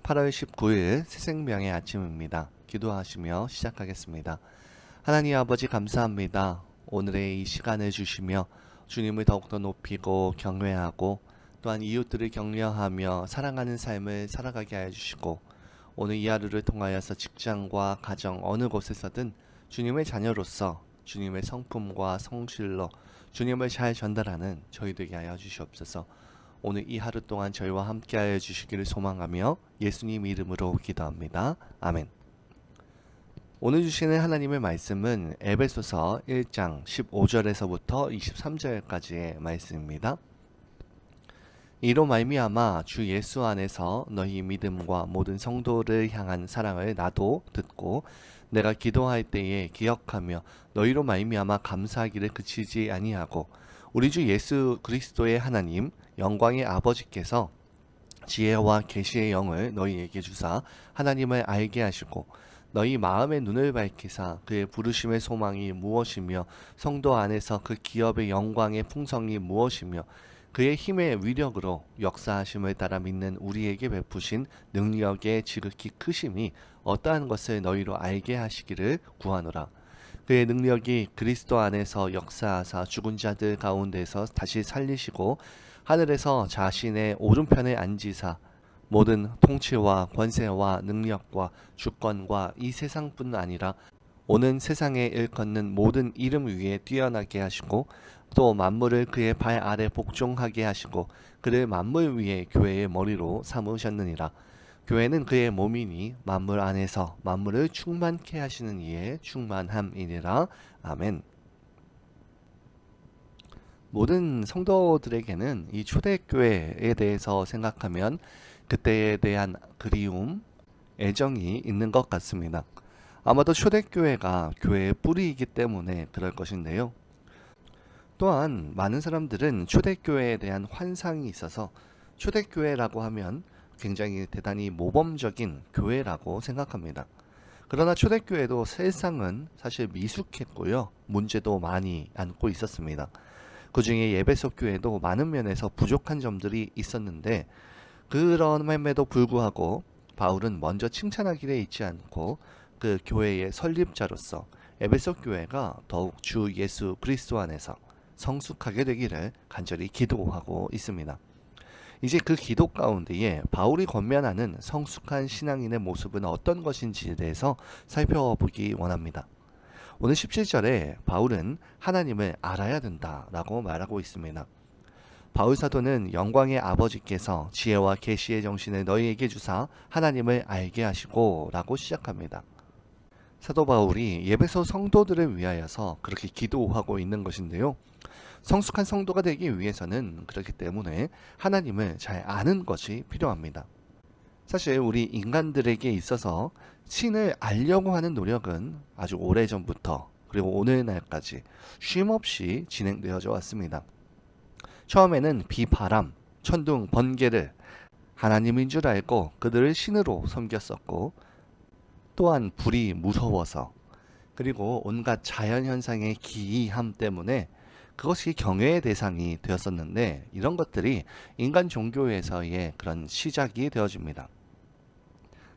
8월 19일 새생명의 아침입니다. 기도하시며 시작하겠습니다. 하나님 아버지 감사합니다. 오늘의 이 시간을 주시며 주님을 더욱더 높이고 경외하고 또한 이웃들을 격려하며 사랑하는 삶을 살아가게 하여 주시고 오늘 이 하루를 통하여서 직장과 가정 어느 곳에서든 주님의 자녀로서 주님의 성품과 성실로 주님을 잘 전달하는 저희 되게 하여 주시옵소서. 오늘 이 하루 동안 저희와 함께하여 주시기를 소망하며 예수님 이름으로 기도합니다. 아멘. 오늘 주시는 하나님의 말씀은 에베소서 1장 15절에서부터 23절까지의 말씀입니다. 이로 말미암아 주 예수 안에서 너희 믿음과 모든 성도를 향한 사랑을 나도 듣고 내가 기도할 때에 기억하며 너희로 말미암아 감사하기를 그치지 아니하고 우리 주 예수 그리스도의 하나님 영광의 아버지께서 지혜와 계시의 영을 너희에게 주사 하나님을 알게 하시고 너희 마음의 눈을 밝히사 그의 부르심의 소망이 무엇이며 성도 안에서 그 기업의 영광의 풍성이 무엇이며 그의 힘의 위력으로 역사하심을 따라 믿는 우리에게 베푸신 능력의 지극히 크심이 어떠한 것을 너희로 알게 하시기를 구하노라. 그의 능력이 그리스도 안에서 역사하사 죽은 자들 가운데서 다시 살리시고 하늘에서 자신의 오른편에 앉으사 모든 통치와 권세와 능력과 주권과 이 세상뿐 아니라 오는 세상에 일컫는 모든 이름 위에 뛰어나게 하시고 또 만물을 그의 발 아래 복종하게 하시고 그를 만물 위에 교회의 머리로 삼으셨느니라. 교회는 그의 몸이니 만물 안에서 만물을 충만케 하시는 이의 충만함이니라. 아멘. 모든 성도들에게는 이 초대교회에 대해서 생각하면 그때에 대한 그리움, 애정이 있는 것 같습니다. 아마도 초대교회가 교회의 뿌리이기 때문에 그럴 것인데요. 또한 많은 사람들은 초대교회에 대한 환상이 있어서 초대교회라고 하면 굉장히 대단히 모범적인 교회라고 생각합니다. 그러나 초대교회도 세상은 사실 미숙했고요. 문제도 많이 안고 있었습니다. 그 중에 에베소 교회도 많은 면에서 부족한 점들이 있었는데 그럼에도 불구하고 바울은 먼저 칭찬하기를 잊지 않고 그 교회의 설립자로서 에베소 교회가 더욱 주 예수 그리스도 안에서 성숙하게 되기를 간절히 기도하고 있습니다. 이제 그 기도 가운데에 바울이 권면하는 성숙한 신앙인의 모습은 어떤 것인지에 대해서 살펴보기 원합니다. 오늘 17절에 바울은 하나님을 알아야 된다라고 말하고 있습니다. 바울 사도는 영광의 아버지께서 지혜와 계시의 정신을 너희에게 주사 하나님을 알게 하시고 라고 시작합니다. 사도 바울이 에베소 성도들을 위하여서 그렇게 기도하고 있는 것인데요. 성숙한 성도가 되기 위해서는 그렇기 때문에 하나님을 잘 아는 것이 필요합니다. 사실 우리 인간들에게 있어서 신을 알려고 하는 노력은 아주 오래전부터 그리고 오늘날까지 쉼없이 진행되어져 왔습니다. 처음에는 비바람, 천둥, 번개를 하나님인 줄 알고 그들을 신으로 섬겼었고 또한 불이 무서워서 그리고 온갖 자연현상의 기이함 때문에 그것이 경외의 대상이 되었었는데 이런 것들이 인간 종교에서의 그런 시작이 되어집니다.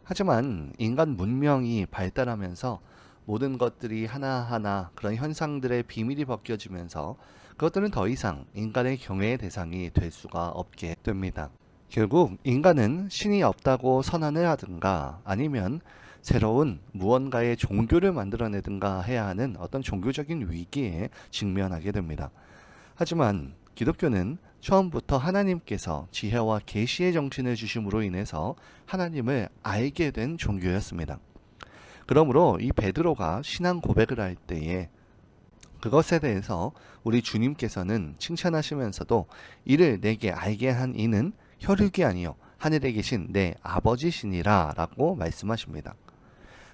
하지만 인간 문명이 발달하면서 모든 것들이 하나하나 그런 현상들의 비밀이 벗겨지면서 그것들은 더 이상 인간의 경외의 대상이 될 수가 없게 됩니다. 결국 인간은 신이 없다고 선언을 하든가 아니면 새로운 무언가의 종교를 만들어내든가 해야 하는 어떤 종교적인 위기에 직면하게 됩니다. 하지만 기독교는 처음부터 하나님께서 지혜와 계시의 정신을 주심으로 인해서 하나님을 알게 된 종교였습니다. 그러므로 이 베드로가 신앙 고백을 할 때에 그것에 대해서 우리 주님께서는 칭찬하시면서도 이를 내게 알게 한 이는 혈육이 아니요 하늘에 계신 내 아버지시니라 라고 말씀하십니다.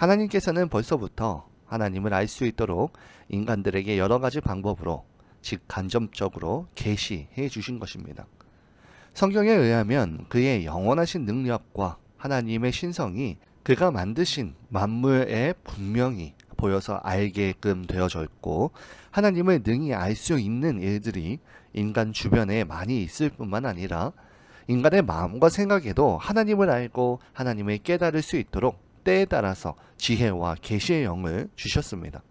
하나님께서는 벌써부터 하나님을 알 수 있도록 인간들에게 여러 가지 방법으로 즉 간접적으로 계시해 주신 것입니다. 성경에 의하면 그의 영원하신 능력과 하나님의 신성이 그가 만드신 만물에 분명히 보여서 알게끔 되어져 있고 하나님을 능히 알 수 있는 일들이 인간 주변에 많이 있을 뿐만 아니라 인간의 마음과 생각에도 하나님을 알고 하나님을 깨달을 수 있도록 때에 따라서 지혜와 계시의 영을 주셨습니다.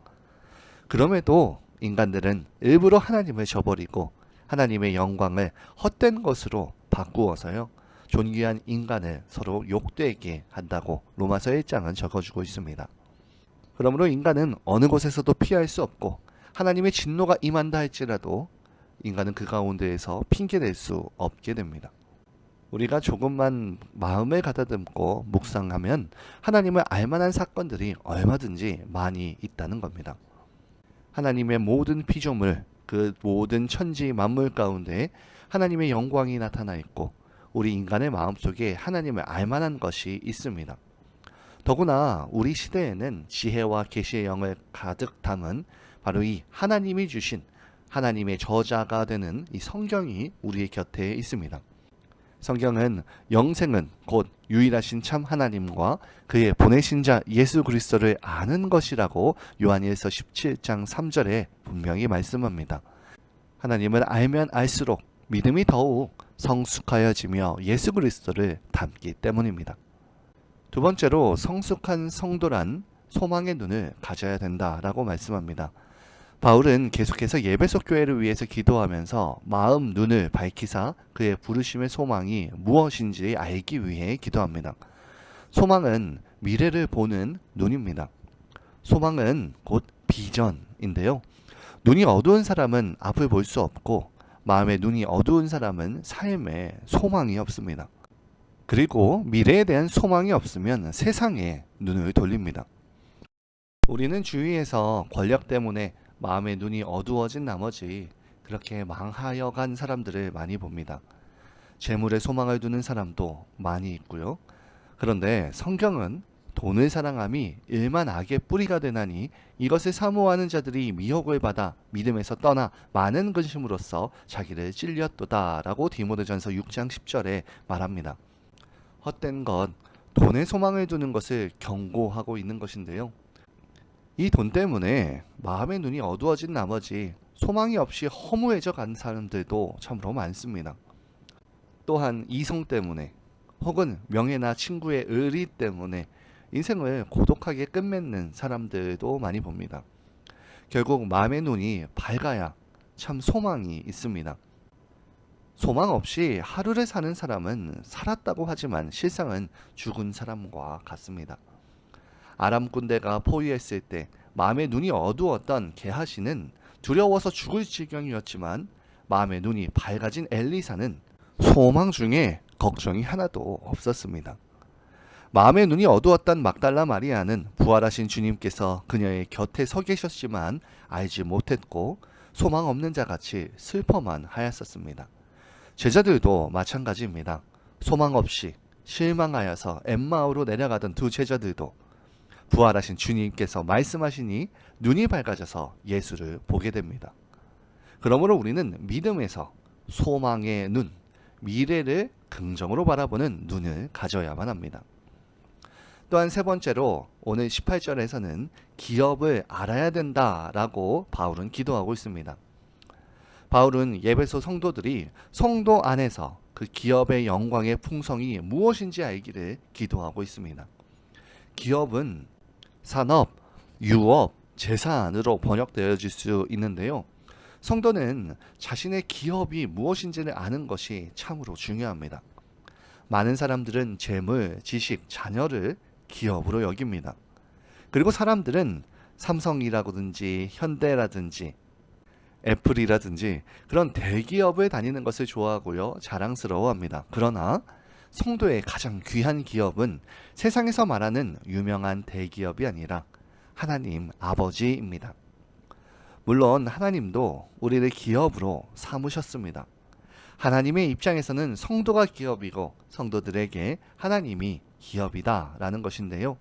그럼에도 인간들은 일부러 하나님을 저버리고 하나님의 영광을 헛된 것으로 바꾸어서요, 존귀한 인간을 서로 욕되게 한다고 로마서 1장은 적어주고 있습니다. 그러므로 인간은 어느 곳에서도 피할 수 없고 하나님의 진노가 임한다 할지라도 인간은 그 가운데에서 핑계댈 수 없게 됩니다. 우리가 조금만 마음을 가다듬고 묵상하면 하나님을 알만한 사건들이 얼마든지 많이 있다는 겁니다. 하나님의 모든 피조물, 그 모든 천지 만물 가운데 하나님의 영광이 나타나 있고 우리 인간의 마음속에 하나님을 알만한 것이 있습니다. 더구나 우리 시대에는 지혜와 계시의 영을 가득 담은 바로 이 하나님이 주신 하나님의 저자가 되는 이 성경이 우리의 곁에 있습니다. 성경은 영생은 곧 유일하신 참 하나님과 그의 보내신 자 예수 그리스도를 아는 것이라고 요한일서 17장 3절에 분명히 말씀합니다. 하나님을 알면 알수록 믿음이 더욱 성숙하여지며 예수 그리스도를 닮기 때문입니다. 두 번째로 성숙한 성도란 소망의 눈을 가져야 된다라고 말씀합니다. 바울은 계속해서 예배소 교회를 위해서 기도하면서 마음 눈을 밝히사 그의 부르심의 소망이 무엇인지 알기 위해 기도합니다. 소망은 미래를 보는 눈입니다. 소망은 곧 비전인데요. 눈이 어두운 사람은 앞을 볼 수 없고 마음의 눈이 어두운 사람은 삶에 소망이 없습니다. 그리고 미래에 대한 소망이 없으면 세상에 눈을 돌립니다. 우리는 주위에서 권력 때문에 마음의 눈이 어두워진 나머지 그렇게 망하여 간 사람들을 많이 봅니다. 재물에 소망을 두는 사람도 많이 있고요. 그런데 성경은 돈을 사랑함이 일만 악의 뿌리가 되나니 이것을 사모하는 자들이 미혹을 받아 믿음에서 떠나 많은 근심으로써 자기를 찔렸도다 라고 디모데전서 6장 10절에 말합니다. 헛된 것, 돈에 소망을 두는 것을 경고하고 있는 것인데요. 이 돈 때문에 마음의 눈이 어두워진 나머지 소망이 없이 허무해져 간 사람들도 참으로 많습니다. 또한 이성 때문에 혹은 명예나 친구의 의리 때문에 인생을 고독하게 끝맺는 사람들도 많이 봅니다. 결국 마음의 눈이 밝아야 참 소망이 있습니다. 소망 없이 하루를 사는 사람은 살았다고 하지만 실상은 죽은 사람과 같습니다. 아람 군대가 포위했을 때 마음의 눈이 어두웠던 게하시는 두려워서 죽을 지경이었지만 마음의 눈이 밝아진 엘리사는 소망 중에 걱정이 하나도 없었습니다. 마음의 눈이 어두웠던 막달라 마리아는 부활하신 주님께서 그녀의 곁에 서 계셨지만 알지 못했고 소망 없는 자같이 슬퍼만 하였었습니다. 제자들도 마찬가지입니다. 소망 없이 실망하여서 엠마오로 내려가던 두 제자들도 부활하신 주님께서 말씀하시니 눈이 밝아져서 예수를 보게 됩니다. 그러므로 우리는 믿음에서 소망의 눈, 미래를 긍정으로 바라보는 눈을 가져야만 합니다. 또한 세 번째로 오늘 18절에서는 기업을 알아야 된다라고 바울은 기도하고 있습니다. 바울은 예배소 성도들이 성도 안에서 그 기업의 영광의 풍성이 무엇인지 알기를 기도하고 있습니다. 기업은 산업, 유업, 재산으로 번역되어질 수 있는데요. 성도는 자신의 기업이 무엇인지를 아는 것이 참으로 중요합니다. 많은 사람들은 재물, 지식, 자녀를 기업으로 여깁니다. 그리고 사람들은 삼성이라든지 현대라든지 애플이라든지 그런 대기업을 다니는 것을 좋아하고요. 자랑스러워합니다. 그러나 성도의 가장 귀한 기업은 세상에서 말하는 유명한 대기업이 아니라 하나님 아버지입니다. 물론 하나님도 우리를 기업으로 삼으셨습니다. 하나님의 입장에서는 성도가 기업이고 성도들에게 하나님이 기업이다 라는 것인데요.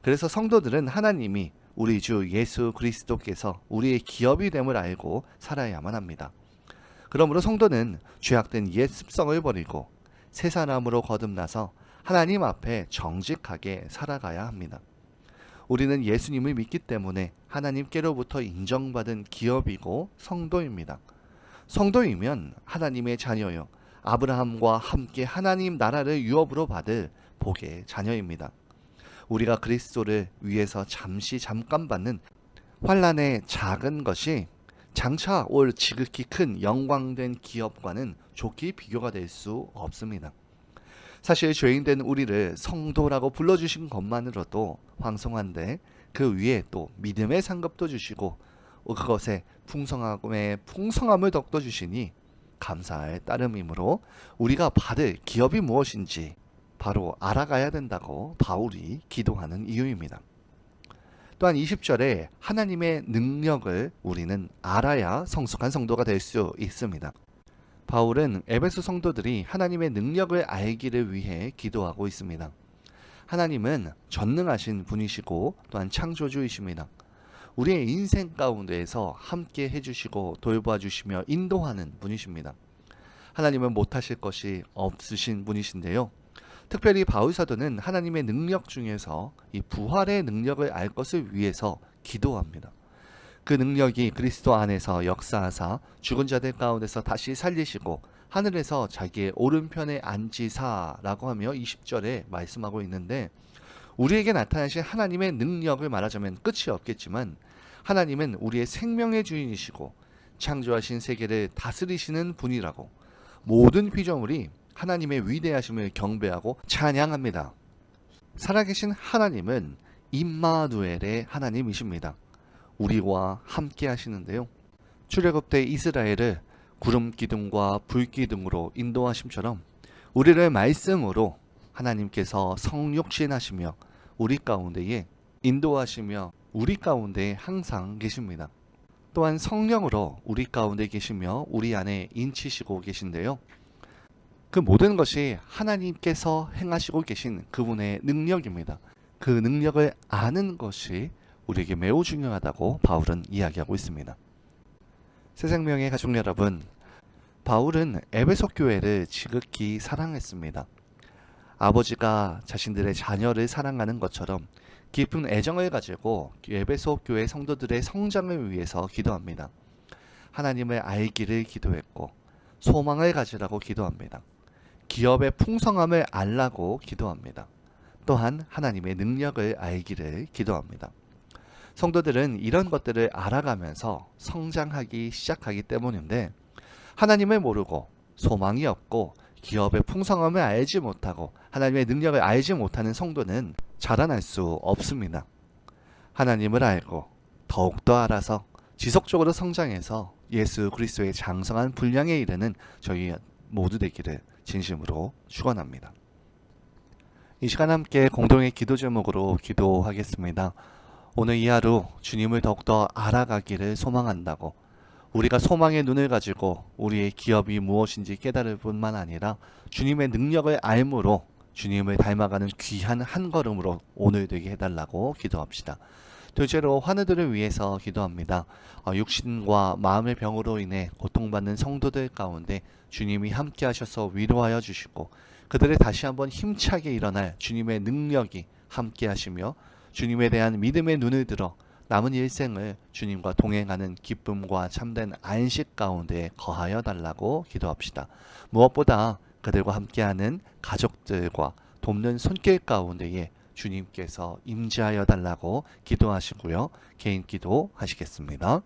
그래서 성도들은 하나님이 우리 주 예수 그리스도께서 우리의 기업이 됨을 알고 살아야만 합니다. 그러므로 성도는 죄악된 옛 습성을 버리고 새 사람으로 거듭나서 하나님 앞에 정직하게 살아가야 합니다. 우리는 예수님을 믿기 때문에 하나님께로부터 인정받은 기업이고 성도입니다. 성도이면 하나님의 자녀요. 아브라함과 함께 하나님 나라를 유업으로 받을 복의 자녀입니다. 우리가 그리스도를 위해서 잠깐 받는 환난의 작은 것이 장차 올 지극히 큰 영광된 기업과는 좋게 비교가 될 수 없습니다. 사실 죄인된 우리를 성도라고 불러주신 것만으로도 황송한데 그 위에 또 믿음의 상급도 주시고 그것에 풍성함을 덕도 주시니 감사할 따름이므로 우리가 받을 기업이 무엇인지 바로 알아가야 된다고 바울이 기도하는 이유입니다. 또한 20절에 하나님의 능력을 우리는 알아야 성숙한 성도가 될 수 있습니다. 바울은 에베소 성도들이 하나님의 능력을 알기를 위해 기도하고 있습니다. 하나님은 전능하신 분이시고 또한 창조주이십니다. 우리의 인생 가운데에서 함께 해주시고 돌봐 주시며 인도하는 분이십니다. 하나님은 못하실 것이 없으신 분이신데요. 특별히 바울 사도는 하나님의 능력 중에서 이 부활의 능력을 알 것을 위해서 기도합니다. 그 능력이 그리스도 안에서 역사하사 죽은 자들 가운데서 다시 살리시고 하늘에서 자기의 오른편에 앉히사라고 하며 20절에 말씀하고 있는데, 우리에게 나타나신 하나님의 능력을 말하자면 끝이 없겠지만 하나님은 우리의 생명의 주인이시고 창조하신 세계를 다스리시는 분이라고 모든 피조물이 하나님의 위대하심을 경배하고 찬양합니다. 살아계신 하나님은 임마누엘의 하나님이십니다. 우리와 함께 하시는데요. 출애굽 때 이스라엘을 구름 기둥과 불 기둥으로 인도하심처럼 우리를 말씀으로 하나님께서 성육신하시며 우리 가운데에 인도하시며 우리 가운데 항상 계십니다. 또한 성령으로 우리 가운데 계시며 우리 안에 인치시고 계신데요. 그 모든 것이 하나님께서 행하시고 계신 그분의 능력입니다. 그 능력을 아는 것이 우리에게 매우 중요하다고 바울은 이야기하고 있습니다. 새생명의 가족 여러분, 바울은 에베소 교회를 지극히 사랑했습니다. 아버지가 자신들의 자녀를 사랑하는 것처럼 깊은 애정을 가지고 에베소 교회 성도들의 성장을 위해서 기도합니다. 하나님을 알기를 기도했고 소망을 가지라고 기도합니다. 기업의 풍성함을 알라고 기도합니다. 또한 하나님의 능력을 알기를 기도합니다. 성도들은 이런 것들을 알아가면서 성장하기 시작하기 때문인데, 하나님을 모르고 소망이 없고 기업의 풍성함을 알지 못하고 하나님의 능력을 알지 못하는 성도는 자라날 수 없습니다. 하나님을 알고 더욱더 알아서 지속적으로 성장해서 예수 그리스도의 장성한 분량에 이르는 저희 모두 되기를 진심으로 축원합니다. 이 시간 함께 공동의 기도 제목으로 기도하겠습니다. 오늘 이 하루 주님을 더욱더 알아가기를 소망한다고, 우리가 소망의 눈을 가지고 우리의 기업이 무엇인지 깨달을 뿐만 아니라 주님의 능력을 알므로 주님을 닮아가는 귀한 한 걸음으로 오늘 되게 해달라고 기도합시다. 둘째로 환우들을 위해서 기도합니다. 육신과 마음의 병으로 인해 고통받는 성도들 가운데 주님이 함께 하셔서 위로하여 주시고 그들을 다시 한번 힘차게 일어날 주님의 능력이 함께 하시며 주님에 대한 믿음의 눈을 들어 남은 일생을 주님과 동행하는 기쁨과 참된 안식 가운데 거하여 달라고 기도합시다. 무엇보다 그들과 함께하는 가족들과 돕는 손길 가운데에 주님께서 임재하여 달라고 기도하시고요. 개인 기도 하시겠습니다.